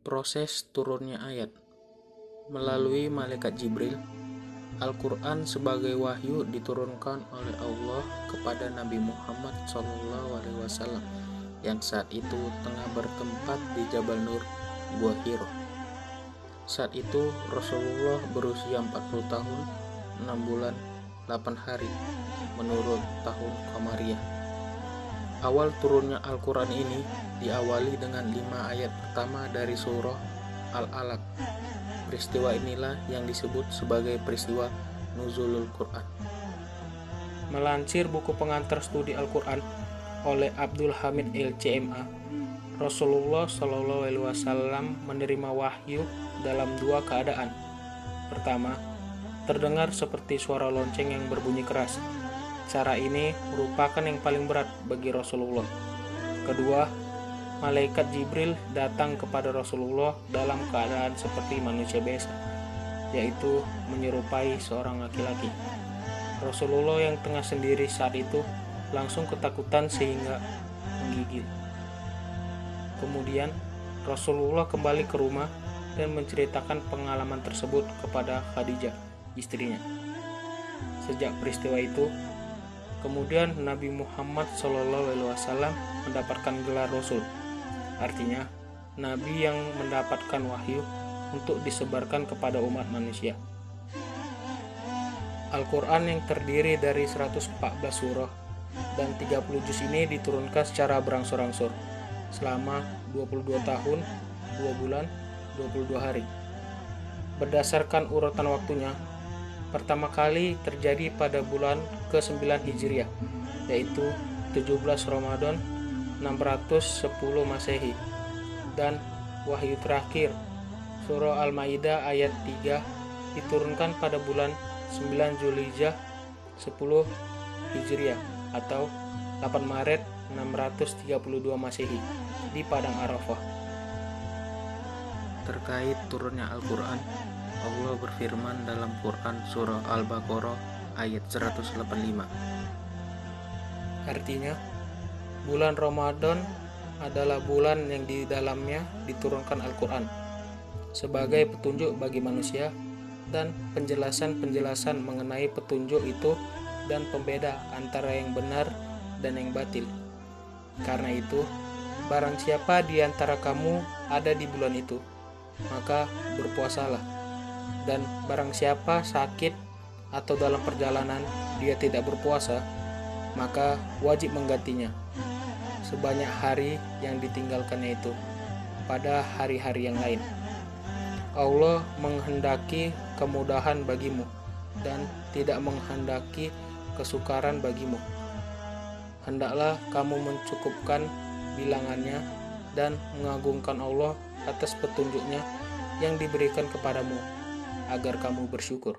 Proses turunnya ayat melalui malaikat Jibril. Al-Quran sebagai wahyu diturunkan oleh Allah kepada Nabi Muhammad SAW yang saat itu tengah bertempat di Jabal Nur, Gua Hiro. Saat itu Rasulullah berusia 40 tahun, 6 bulan, 8 hari menurut tahun Qamariyah. Awal turunnya Al-Quran ini diawali dengan 5 ayat pertama dari surah Al-Alaq. Peristiwa inilah yang disebut sebagai peristiwa Nuzulul Quran. Melansir buku pengantar studi Al-Quran oleh Abdul Hamid LCMA, Rasulullah SAW menerima wahyu dalam 2 keadaan. Pertama, terdengar seperti suara lonceng yang berbunyi keras. Cara ini merupakan yang paling berat bagi Rasulullah. Kedua, malaikat Jibril datang kepada Rasulullah dalam keadaan seperti manusia biasa, yaitu menyerupai seorang laki-laki. Rasulullah yang tengah sendiri saat itu langsung ketakutan sehingga menggigil. Kemudian Rasulullah kembali ke rumah dan menceritakan pengalaman tersebut kepada Khadijah, istrinya. Sejak peristiwa itu, kemudian Nabi Muhammad SAW mendapatkan gelar Rasul. Artinya, Nabi yang mendapatkan wahyu untuk disebarkan kepada umat manusia. Al-Quran yang terdiri dari 114 surah dan 30 juz ini diturunkan secara berangsur-angsur selama 22 tahun, 2 bulan, 22 hari. Berdasarkan urutan waktunya, pertama kali terjadi pada bulan ke-9 Hijriah, yaitu 17 Ramadan 610 Masehi, dan wahyu terakhir surah Al-Maidah ayat 3 diturunkan pada bulan 9 Zulhijjah 10 Hijriah atau 8 Maret 632 Masehi di Padang Arafah. Terkait turunnya Al-Quran, Allah berfirman dalam Quran surah Al-Baqarah ayat 185. Artinya, bulan Ramadan adalah bulan yang di dalamnya diturunkan Al-Quran sebagai petunjuk bagi manusia dan penjelasan-penjelasan mengenai petunjuk itu dan pembeda antara yang benar dan yang batil. Karena itu, barang siapa di antara kamu ada di bulan itu, maka berpuasalah. Dan barang siapa sakit atau dalam perjalanan dia tidak berpuasa, maka wajib menggantinya sebanyak hari yang ditinggalkannya itu pada hari-hari yang lain. Allah menghendaki kemudahan bagimu dan tidak menghendaki kesukaran bagimu. Hendaklah kamu mencukupkan bilangannya dan mengagungkan Allah atas petunjuknya yang diberikan kepadamu agar kamu bersyukur.